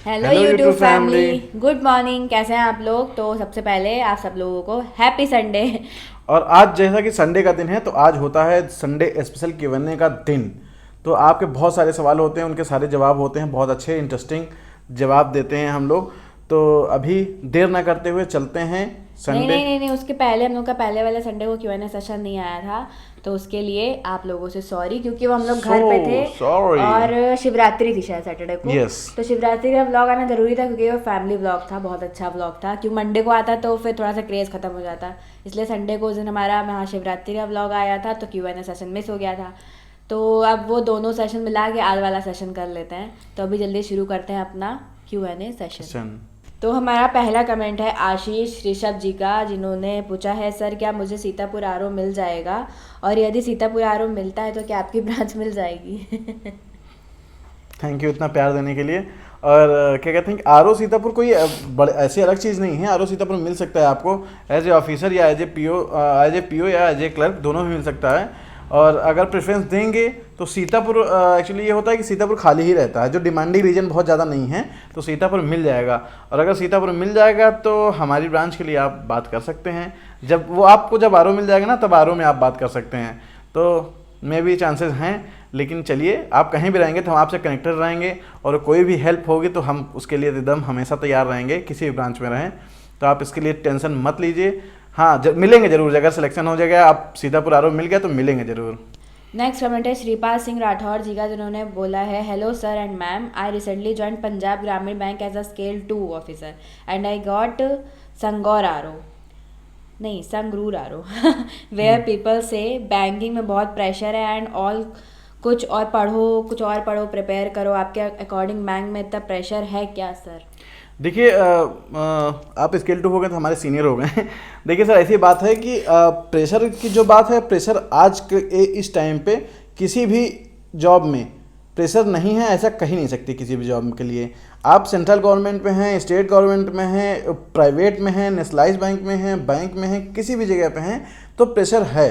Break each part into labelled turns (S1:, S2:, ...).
S1: Hello
S2: hello
S1: YouTube
S2: YouTube
S1: family, good morning. कैसे हैं आप लोग? तो सबसे पहले आप सब लोगों को हैप्पी संडे।
S2: और आज जैसा कि संडे का दिन है तो आज होता है संडे स्पेशल Q&A का दिन। तो आपके बहुत सारे सवाल होते हैं, उनके सारे जवाब होते हैं, बहुत अच्छे इंटरेस्टिंग जवाब देते हैं हम लोग। तो अभी देर ना करते हुए चलते हैं
S1: नहीं
S2: संडे।
S1: नहीं नहीं नहीं, उसके पहले हम लोग का पहले वाले संडे को Q&A सेशन नहीं आया था, तो उसके लिए आप लोगों से सॉरी, क्योंकि वो हम लोग
S2: सो
S1: घर पे थे
S2: सॉरी।
S1: और शिवरात्रि थी शायद सैटरडे को।
S2: यस।
S1: तो शिवरात्रि का व्लॉग आना जरूरी था क्योंकि वो फैमिली व्लॉग था, बहुत अच्छा व्लॉग था। क्यों मंडे को आता तो फिर थोड़ा सा क्रेज़ खत्म हो जाता, इसलिए संडे को उस दिन हमारा महाशिवरात्रि का व्लॉग आया था, तो Q&A सेशन मिस हो गया था। तो अब वो दोनों सेशन मिला के आज वाला सेशन कर लेते हैं। तो अभी जल्दी शुरू करते हैं अपना Q&A सेशन।
S2: सन।
S1: तो हमारा पहला कमेंट है आशीष ऋषभ जी का, जिन्होंने पूछा है, सर क्या मुझे सीतापुर आरओ मिल जाएगा, और यदि सीतापुर आरओ मिलता है तो क्या आपकी ब्रांच मिल जाएगी?
S2: थैंक यू इतना प्यार देने के लिए। और क्या कहते हैं कि आर ओ सीतापुर कोई बड़े ऐसी अलग चीज़ नहीं है। आर ओ सीतापुर मिल सकता है आपको एज ए ऑफिसर या एज ए पी ओ या एज ए क्लर्क, दोनों भी मिल सकता है। और अगर प्रेफरेंस देंगे तो सीतापुर एक्चुअली ये होता है कि सीतापुर खाली ही रहता है, जो डिमांडिंग रीजन बहुत ज़्यादा नहीं है, तो सीतापुर मिल जाएगा। और अगर सीतापुर मिल जाएगा तो हमारी ब्रांच के लिए आप बात कर सकते हैं। जब आर ओ मिल जाएगा ना, तब आर ओ में आप बात कर सकते हैं। तो मे भी चांसेस हैं, लेकिन चलिए, आप कहीं भी रहेंगे तो हम आपसे कनेक्टेड रहेंगे, और कोई भी हेल्प होगी तो हम उसके लिए एकदम हमेशा तैयार रहेंगे, किसी भी ब्रांच में रहें। तो आप इसके लिए टेंशन मत लीजिए। हाँ, मिलेंगे जरूर। अगर सिलेक्शन हो जाएगा, आप सीतापुर आर ओ मिल गया तो मिलेंगे जरूर।
S1: नेक्स्ट कमेंट है श्रीपाल सिंह राठौर जी का, जिन्होंने बोला है, hello sir and ma'am, I recently join Punjab Gramin bank as a scale 2 officer and I got Sangaur RO, नहीं संगरूर आरओ, वेयर पीपल से बैंकिंग में बहुत प्रेशर है एंड ऑल, कुछ और पढ़ो प्रिपेयर करो। आपके अकॉर्डिंग बैंक में इतना प्रेशर है क्या सर?
S2: देखिए, आप स्केल 2 हो गए तो हमारे सीनियर हो गए। देखिए सर, ऐसी बात है कि प्रेशर की जो बात है, प्रेशर आज के इस टाइम पे किसी भी जॉब में प्रेशर नहीं है ऐसा कही नहीं सकती किसी भी जॉब के लिए। आप सेंट्रल गवर्नमेंट में हैं, स्टेट गवर्नमेंट में हैं, प्राइवेट में हैं, नेशनलाइज बैंक में हैं, किसी भी जगह पे हैं, तो प्रेशर है।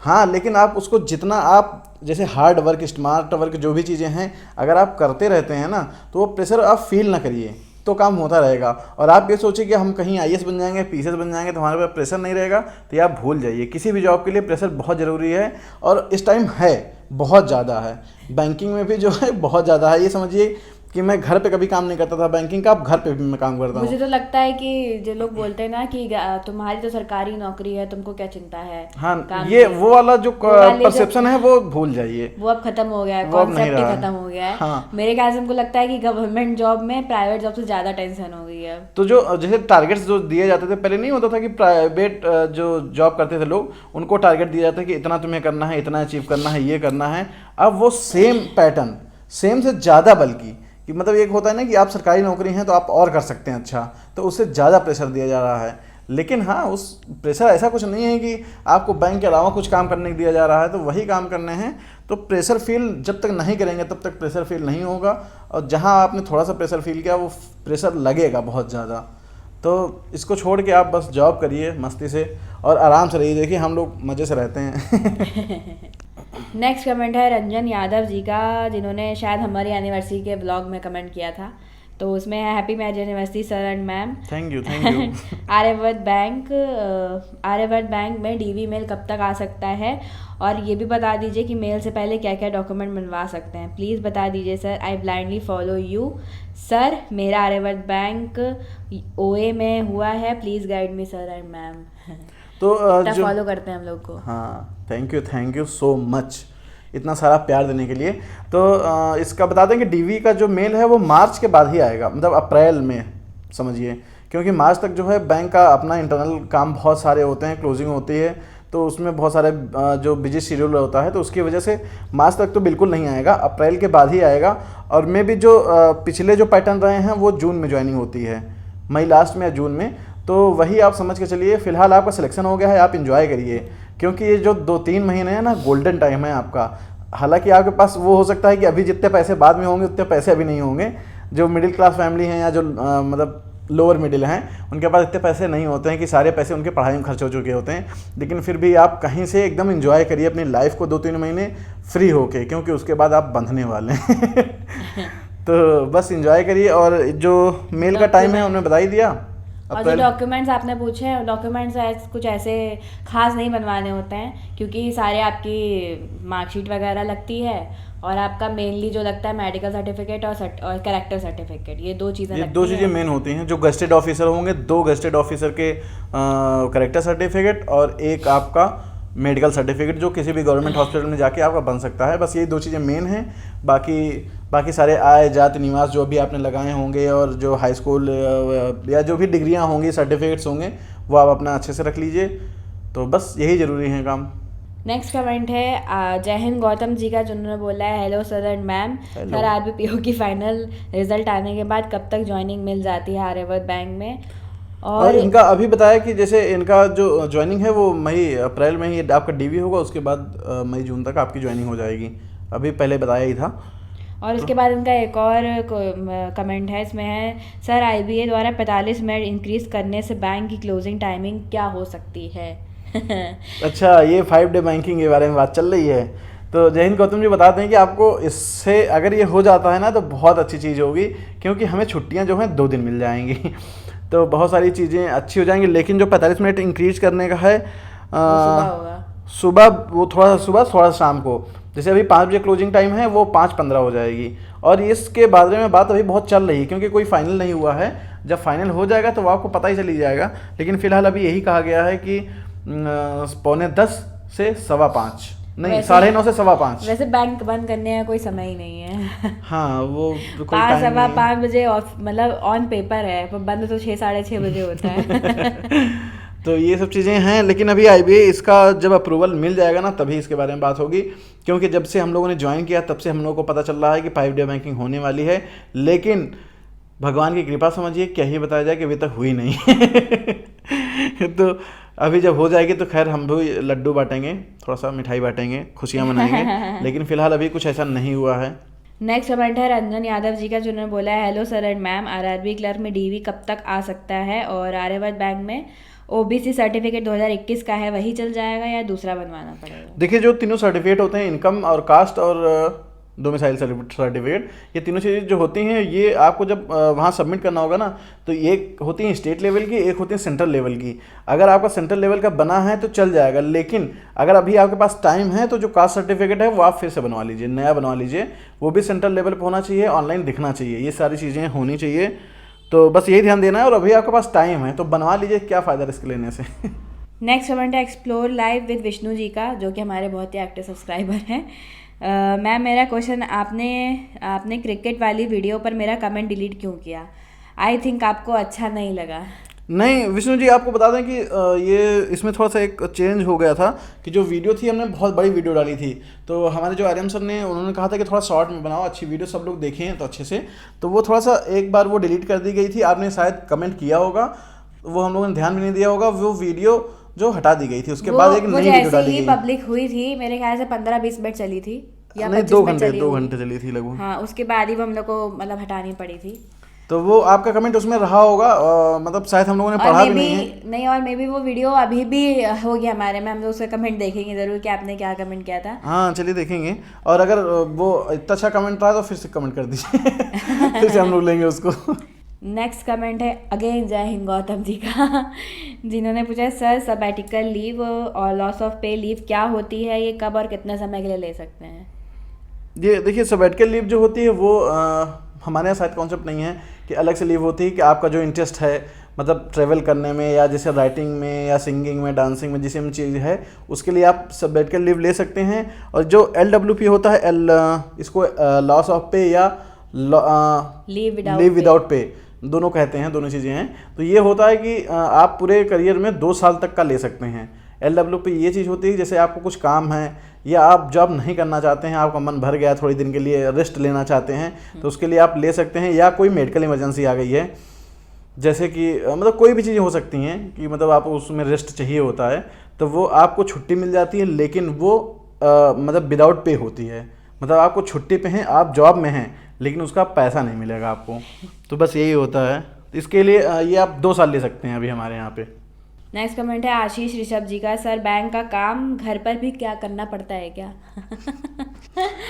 S2: हाँ, लेकिन आप उसको जितना आप जैसे हार्ड वर्क, स्मार्ट वर्क, जो भी चीज़ें हैं, अगर आप करते रहते हैं ना, तो वो प्रेशर आप फील ना करिए, तो काम होता रहेगा। और आप ये सोचिए कि हम कहीं आईएएस बन जाएंगे, पीसीएस बन जाएंगे तो हमारे पास प्रेशर नहीं रहेगा, तो ये आप भूल जाइए। किसी भी जॉब के लिए प्रेशर बहुत ज़रूरी है, और इस टाइम है, बहुत ज़्यादा है। बैंकिंग में भी जो है बहुत ज़्यादा है। ये समझिए कि मैं घर पे कभी काम नहीं करता था बैंकिंग का, अब घर पे भी मैं काम करता हूँ।
S1: मुझे तो लगता है कि जो लोग बोलते हैं ना कि तुम्हारी तो सरकारी नौकरी है, तुमको क्या चिंता है
S2: हाँ,
S1: काम
S2: ये
S1: की,
S2: वो वाला जो
S1: वो वाली
S2: परसेप्शन है वो भूल जाइए।
S1: वो अब खत्म हो गया है,
S2: वो अब नहीं
S1: कॉन्सेप्ट ही
S2: रहा
S1: खत्म हो गया है।
S2: हाँ।
S1: मेरे ख्याल से हमको लगता है कि गवर्नमेंट जॉब में प्राइवेट जॉब से ज़्यादा टेंशन हो गई है।
S2: तो जो जैसे टारगेट्स जो दिए जाते थे पहले, नहीं होता था कि प्राइवेट जो जॉब करते थे लोग, उनको टारगेट दिया जाता है कि इतना तुम्हें करना है, इतना अचीव करना है, ये करना है। अब वो सेम पैटर्न, सेम से ज़्यादा, बल्कि कि मतलब एक होता है ना कि आप सरकारी नौकरी हैं तो आप और कर सकते हैं अच्छा, तो उससे ज़्यादा प्रेशर दिया जा रहा है। लेकिन हाँ, उस प्रेशर ऐसा कुछ नहीं है कि आपको बैंक के अलावा कुछ काम करने को दिया जा रहा है तो वही काम करने हैं। तो प्रेशर फील जब तक नहीं करेंगे तब तक प्रेशर फील नहीं होगा, और जहाँ आपने थोड़ा सा प्रेशर फील किया वो प्रेशर लगेगा बहुत ज़्यादा। तो इसको छोड़ के आप बस जॉब करिए मस्ती से और आराम से रहिए। देखिए, हम लोग मज़े से रहते हैं।
S1: नेक्स्ट कमेंट है रंजन यादव जी का, जिन्होंने शायद हमारी एनिवर्सरी के ब्लॉग में कमेंट किया था। तो उसमें है, happy marriage anniversary sir and ma'am.
S2: Thank you, thank you.
S1: Aryavart bank में डीवी मेल कब तक आ सकता है, और ये भी बता दीजिए कि मेल से पहले क्या क्या डॉक्यूमेंट बनवा सकते हैं, प्लीज़ बता दीजिए sir. I blindly follow you sir, मेरा आर्यवर्त बैंक ओए में हुआ है, please guide me sir and ma'am.
S2: तो जो
S1: फॉलो करते हैं हम लोग को।
S2: हाँ, थैंक यू सो मच इतना सारा प्यार देने के लिए। तो इसका बता दें कि डीवी का जो मेल है वो मार्च के बाद ही आएगा, मतलब अप्रैल में समझिए, क्योंकि मार्च तक जो है बैंक का अपना इंटरनल काम बहुत सारे होते हैं, क्लोजिंग होती है, तो उसमें बहुत सारे जो बिजी शेड्यूल होता है, तो उसकी वजह से मार्च तक तो बिल्कुल नहीं आएगा, अप्रैल के बाद ही आएगा। और मे भी जो पिछले जो पैटर्न रहे हैं वो जून में ज्वाइनिंग होती है, मई लास्ट में या जून में, तो वही आप समझ के चलिए। फिलहाल आपका सिलेक्शन हो गया है, आप इंजॉय करिए, क्योंकि ये जो 2-3 महीने हैं ना, गोल्डन टाइम है आपका। हालांकि आपके पास वो हो सकता है कि अभी जितने पैसे बाद में होंगे उतने पैसे अभी नहीं होंगे। जो मिडिल क्लास फैमिली हैं या जो मतलब लोअर मिडिल हैं, उनके पास इतने पैसे नहीं होते हैं कि सारे पैसे उनके पढ़ाई में खर्च हो चुके होते हैं। लेकिन फिर भी आप कहीं से एकदम इंजॉय करिए अपनी लाइफ को 2-3 महीने फ्री होके, क्योंकि उसके बाद आप बंधने वाले हैं। तो बस इंजॉय करिए। और जो मेल का टाइम है उन्होंने बता ही दिया।
S1: और जो डॉक्यूमेंट्स आपने पूछे हैं, डॉक्यूमेंट्स कुछ ऐसे खास नहीं बनवाने होते हैं, क्योंकि सारे आपकी मार्कशीट वगैरह लगती है, और आपका मेनली जो लगता है मेडिकल सर्टिफिकेट और कैरेक्टर सर्टिफिकेट, ये दो चीज़ें
S2: ये
S1: लगती
S2: दो चीज़ें
S1: हैं।
S2: मेन होती हैं। जो गस्टेड ऑफिसर होंगे, 2 गस्टेड ऑफिसर के कैरेक्टर सर्टिफिकेट और एक आपका मेडिकल सर्टिफिकेट, जो किसी भी गवर्नमेंट हॉस्पिटल में जाके आपका बन सकता है। बस यही 2 चीज़ें मेन हैं। बाकी सारे आय जाति निवास जो भी आपने लगाए होंगे, और जो हाई स्कूल या जो भी डिग्रियां होंगी, सर्टिफिकेट्स होंगे, वो आप अपना अच्छे से रख लीजिए। तो बस यही ज़रूरी है काम।
S1: नेक्स्ट कमेंट है जय हिंद गौतम जी का, जिन्होंने बोला है hello sir and ma'am, sir RBPO की फाइनल रिजल्ट आने के बाद कब तक ज्वाइनिंग मिल जाती है आर्यवर्त बैंक में?
S2: और इनका अभी बताया कि जैसे इनका जो ज्वाइनिंग है वो मई अप्रैल में ही आपका डीवी होगा, उसके बाद मई जून तक आपकी ज्वाइनिंग हो जाएगी। अभी पहले बताया ही था।
S1: और उसके बाद इनका एक और कमेंट है, इसमें है सर आईबीए द्वारा 45 मिनट इंक्रीज करने से बैंक की क्लोजिंग टाइमिंग क्या हो सकती है?
S2: अच्छा, ये 5 डे बैंकिंग के बारे में बात चल रही है। तो जय हिंद गौतम जी बताते हैं कि आपको इससे अगर ये हो जाता है ना तो बहुत अच्छी चीज़ होगी, क्योंकि हमें छुट्टियां जो हैं 2 दिन मिल जाएंगी। तो बहुत सारी चीज़ें अच्छी हो जाएंगी। लेकिन जो 45 मिनट इंक्रीज करने का है सुबह, वो थोड़ा सुबह थोड़ा शाम को, जैसे अभी 5 बजे क्लोजिंग टाइम है, वो 5:15 हो जाएगी। और इसके बारे में बात अभी बहुत चल रही है, क्योंकि कोई फाइनल नहीं हुआ है। जब फाइनल हो जाएगा तो वो आपको पता ही चली जाएगा। लेकिन फिलहाल अभी यही कहा गया है कि 9:45 से 5:15 नहीं, 9:30 से 5:15।
S1: वैसे बैंक बंद करने का कोई समय ही नहीं है।
S2: हाँ, वो
S1: 5:15 बजे मतलब ऑन पेपर है, पर बंद तो 6 साढ़े 6 बजे होता है।
S2: तो ये सब चीज़ें हैं। लेकिन अभी आईबीए इसका जब अप्रूवल मिल जाएगा ना, तभी इसके बारे में बात होगी। क्योंकि जब से हम लोगों ने ज्वाइन किया तब से हम लोगों को पता चल रहा है कि 5 डे बैंकिंग होने वाली है। लेकिन भगवान की कृपा समझिए, क्या ही बताया जाए कि अभी तक हुई नहीं। तो अभी जब हो जाएगी तो खैर हम भी लड्डू बांटेंगे, थोड़ा सा मिठाई बांटेंगे, खुशियाँ मनाएंगे। लेकिन फिलहाल अभी कुछ ऐसा नहीं हुआ है।
S1: नेक्स्ट कमेंट है रंजन यादव जी का, जिन्होंने बोला है hello sir and ma'am, RRB clerk में डीवी कब तक आ सकता है, और आर्यवर्त बैंक में ओबीसी सर्टिफिकेट 2021 का है, वही चल जाएगा या दूसरा बनवाना पड़ेगा?
S2: देखिए, जो तीनों सर्टिफिकेट होते हैं, इनकम और कास्ट और डोमिसाइल सर्टिफिकेट, ये तीनों चीज़ें जो होती हैं, ये आपको जब वहाँ सबमिट करना होगा ना, तो एक होती है स्टेट लेवल की, एक होती है सेंट्रल लेवल की। अगर आपका सेंट्रल लेवल का बना है तो चल जाएगा। लेकिन अगर अभी आपके पास टाइम है तो जो कास्ट सर्टिफिकेट है वो आप फिर से बनवा लीजिए, नया बनवा लीजिए। वो भी सेंट्रल लेवल पर होना चाहिए, ऑनलाइन दिखना चाहिए, ये सारी चीज़ें होनी चाहिए। तो बस यही ध्यान देना है। और अभी आपके पास टाइम है तो बनवा लीजिए, क्या फ़ायदा रिस्क लेने से।
S1: नेक्स्ट कमेंट है explore live with Vishnu ji का, जो कि हमारे बहुत ही एक्टिव सब्सक्राइबर हैं। मैम, मेरा क्वेश्चन, आपने क्रिकेट वाली वीडियो पर मेरा कमेंट डिलीट क्यों किया? आई थिंक आपको अच्छा नहीं लगा।
S2: नहीं विष्णु जी, आपको बता दें कि ये इसमें थोड़ा सा एक चेंज हो गया था कि जो वीडियो थी, हमने बहुत बड़ी वीडियो डाली थी। तो हमारे जो आर्यन सर ने, उन्होंने कहा था कि थोड़ा शॉर्ट में बनाओ, अच्छी वीडियो सब लोग देखें तो अच्छे से। तो वो थोड़ा सा एक बार वो डिलीट कर दी गई थी। आपने शायद कमेंट किया होगा, वो हम लोगों ने ध्यान भी नहीं दिया होगा। वो वीडियो जो हटा दी गई थी, उसके बाद एक नई वीडियो डाली गई।
S1: पब्लिक हुई थी, मेरे ख्याल से 15-20 मिनट चली थी, या
S2: नहीं 2 घंटे चली थी लगभग।
S1: हाँ, उसके बाद ही वो हम लोग को मतलब हटानी पड़ी थी।
S2: तो वो आपका कमेंट उसमें रहा होगा, मतलब शायद हम लोगों ने पढ़ा भी नहीं है।
S1: नहीं, और मे बी वो वीडियो अभी भी होगी हमारे में, हम लोग उसका कमेंट देखेंगे ज़रूर कि आपने क्या कमेंट किया था।
S2: हाँ, चलिए देखेंगे। और अगर वो इतना अच्छा कमेंट रहा तो फिर से कमेंट कर दीजिए। फिर से हम लोग लेंगे उसको।
S1: नेक्स्ट कमेंट है अगेन जय हिंद गौतम जी का, जिन्होंने पूछा सर सबैटिकल लीव और लॉस ऑफ पे लीव क्या होती है, ये कब और कितने समय के लिए ले सकते हैं?
S2: ये देखिए, सबैटिकल लीव जो होती है वो हमारे यहाँ शायद कॉन्सेप्ट नहीं है कि अलग से लीव होती है कि आपका जो इंटरेस्ट है, मतलब ट्रैवल करने में या जैसे राइटिंग में या सिंगिंग में, डांसिंग में, जिस में चीज़ है, उसके लिए आप सबैटिकल लीव ले सकते हैं। और जो LWP होता है, इसको लॉस ऑफ पे या लीव विदाउट पे, दोनों कहते हैं, दोनों चीज़ें हैं। तो ये होता है कि आप पूरे करियर में 2 साल तक का ले सकते हैं। LWP ये चीज़ होती है जैसे आपको कुछ काम है या आप जॉब नहीं करना चाहते हैं, आपका मन भर गया, थोड़ी दिन के लिए रेस्ट लेना चाहते हैं, तो उसके लिए आप ले सकते हैं। या कोई मेडिकल इमरजेंसी आ गई है, जैसे कि मतलब कोई भी चीज़ें हो सकती हैं कि मतलब आपको उसमें रेस्ट चाहिए होता है, तो वो आपको छुट्टी मिल जाती है। लेकिन वो मतलब विदाउट पे होती है, मतलब आपको छुट्टी पे हैं, आप जॉब में हैं, लेकिन उसका पैसा नहीं मिलेगा आपको। तो बस यही होता है। इसके लिए ये आप 2 साल ले सकते हैं अभी हमारे यहाँ पे।
S1: नेक्स्ट कमेंट है आशीष ऋषभ जी का, सर बैंक का काम घर पर भी क्या करना पड़ता है क्या?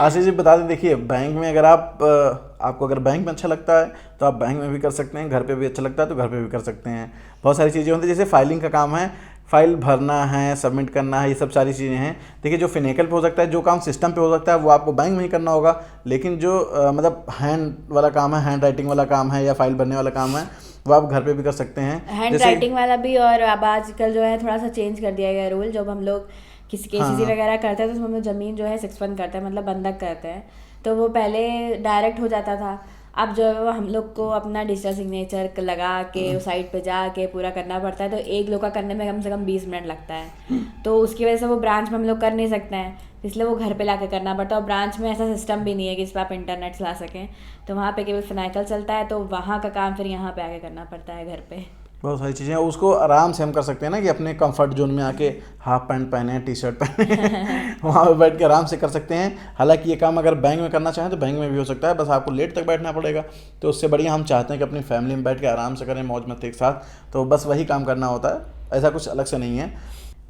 S2: आशीष जी बता दें, देखिए बैंक में अगर आपको अगर बैंक में अच्छा लगता है तो आप बैंक में भी कर सकते हैं, घर पे भी अच्छा लगता है तो घर पे भी कर सकते हैं। बहुत सारी चीज़ें होती हैं, जैसे फाइलिंग का काम है, फाइल भरना है, सबमिट करना है, ये सब सारी चीज़ें हैं। देखिए जो फिनेकल पे हो सकता है, जो काम सिस्टम पे हो सकता है वो आपको बैंक में ही करना होगा, लेकिन जो मतलब हैंड वाला काम है, हैंड राइटिंग वाला काम है या फाइल भरने वाला काम है, वो आप घर पे भी कर सकते हैं।
S1: हैंड राइटिंग वाला भी, और अब आजकल जो है थोड़ा सा चेंज कर दिया गया रूल, जब हम लोग किसी केसीसी वगैरह करते हैं तो उसमें हम लोग ज़मीन जो है 6-1 करते हैं, मतलब बंधक करते हैं, तो वो पहले डायरेक्ट हो जाता था। अब जो है वो हम लोग को अपना डिजिटल सिग्नेचर लगा के उस साइट पे जाके पूरा करना पड़ता है, तो एक लोग का करने में कम से कम 20 मिनट लगता है। तो उसकी वजह से वो ब्रांच में हम लोग कर नहीं सकते हैं, इसलिए वो घर पे लाके करना पड़ता है। और ब्रांच में ऐसा सिस्टम भी नहीं है कि इस पर आप इंटरनेट चला सकें, तो वहाँ पे केवल फिनाइकल चलता है, तो वहाँ का काम फिर यहाँ पे आके करना पड़ता है घर पे।
S2: बहुत सारी चीज़ें हैं, उसको आराम से हम कर सकते हैं ना कि अपने कंफर्ट जोन में आके हाफ पैंट पहने, टी शर्ट पहने वहाँ पे बैठ के आराम से कर सकते हैं। हालांकि ये काम अगर बैंक में करना चाहें तो बैंक में भी हो सकता है, बस आपको लेट तक बैठना पड़ेगा। तो उससे बढ़िया हम चाहते हैं कि अपनी फैमिली में बैठ के आराम से करें, मौज मस्ती के साथ, तो बस वही काम करना होता है, ऐसा कुछ अलग से नहीं है।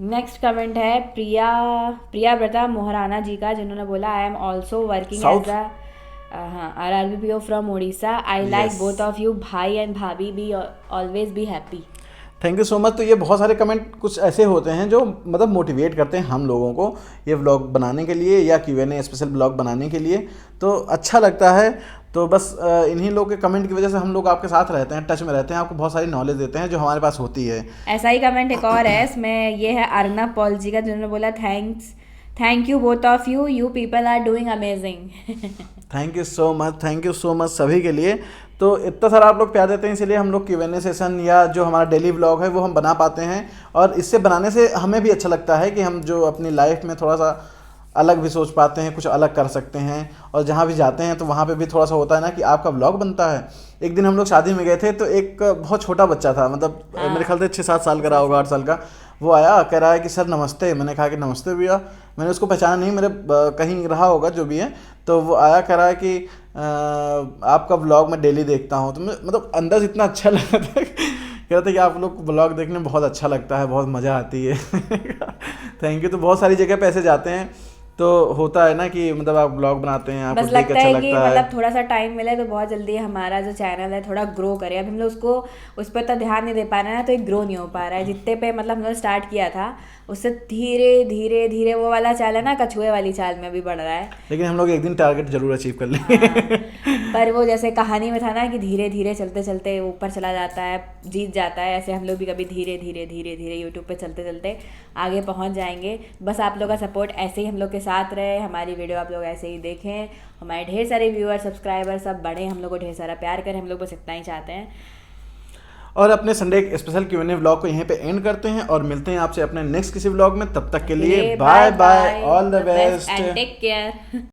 S1: नेक्स्ट कमेंट है प्रिया मोहराना जी का, जिन्होंने बोला I am also working as a RRBPO from Orissa, I like both of you, भाई एंड भाभी, be always be happy.
S2: Thank you so much. तो ये बहुत सारे कमेंट कुछ ऐसे होते हैं जो मतलब मोटिवेट करते हैं हम लोगों को ये व्लॉग बनाने के लिए या Q&A स्पेशल व्लॉग बनाने के लिए, तो अच्छा लगता है। तो बस इन्हीं लोग के कमेंट की वजह से हम लोग आपके साथ रहते हैं, टच में रहते हैं, आपको बहुत सारी नॉलेज देते हैं जो हमारे पास होती है।
S1: ऐसा ही कमेंट एक और है, इसमें ये है अर्नब पॉल जी का, जिन्होंने बोला thank you both of you, you people are doing amazing.
S2: Thank you so much सभी के लिए। तो इतना सारा आप लोग प्यार देते हैं, इसलिए हम लोग Q&A सेशन या जो हमारा डेली व्लॉग है वो हम बना पाते हैं, और इससे बनाने से हमें भी अच्छा लगता है कि हम जो अपनी लाइफ में थोड़ा सा अलग भी सोच पाते हैं, कुछ अलग कर सकते हैं, और जहाँ भी जाते हैं तो वहाँ पे भी थोड़ा सा होता है ना कि आपका व्लॉग बनता है। एक दिन हम लोग शादी में गए थे, तो एक बहुत छोटा बच्चा था, मतलब मेरे ख्याल से 6-7 साल का रहा होगा, 8 साल का। वो आया, कह रहा है कि सर नमस्ते। मैंने कहा कि नमस्ते भैया। मैंने उसको पहचाना नहीं, मेरे कहीं रहा होगा जो भी है। तो वो आया, कह रहा है कि आपका व्लॉग मैं डेली देखता हूँ। तो मतलब अंदर से इतना अच्छा लगा था, कह रहा था कि आप लोग व्लॉग देखने में बहुत अच्छा लगता है, बहुत मज़ा आती है। Thank you. तो बहुत सारी जगह पे ऐसे जाते हैं तो होता है ना कि मतलब आप ब्लॉग बनाते हैं, आपको
S1: बस
S2: देख के
S1: लगता
S2: अच्छा
S1: है कि
S2: लगता है।
S1: मतलब थोड़ा सा टाइम मिले तो बहुत जल्दी हमारा जो चैनल है थोड़ा ग्रो करे। अब हम लोग उसको उस पर तो ध्यान नहीं दे पा रहे हैं ना, तो एक ग्रो नहीं हो पा रहा है। जितने पे मतलब हम लोग स्टार्ट किया था उससे धीरे धीरे धीरे वो वाला चाल है ना, कछुए वाली चाल में भी बढ़ रहा है।
S2: लेकिन हम लोग एक दिन टारगेट जरूर अचीव कर लेंगे।
S1: पर वो जैसे कहानी में था ना कि धीरे धीरे चलते चलते ऊपर चला जाता है, जीत जाता है, ऐसे हम लोग भी कभी धीरे धीरे धीरे धीरे यूट्यूब पे चलते चलते आगे पहुंच जाएंगे। बस आप लोग का सपोर्ट ऐसे ही हम लोग के साथ रहे, हमारी वीडियो आप लोग ऐसे ही देखें, हमारे ढेर सारे व्यूअर सब्सक्राइबर सब बढ़े, हम लोग को ढेर सारा प्यार करें, हम लोग बस इतना ही चाहते हैं।
S2: और अपने संडे स्पेशल Q&A व्लॉग को यहीं पे एंड करते हैं और मिलते हैं आपसे अपने नेक्स्ट किसी व्लॉग में। तब तक के लिए bye bye, all the best
S1: and take care.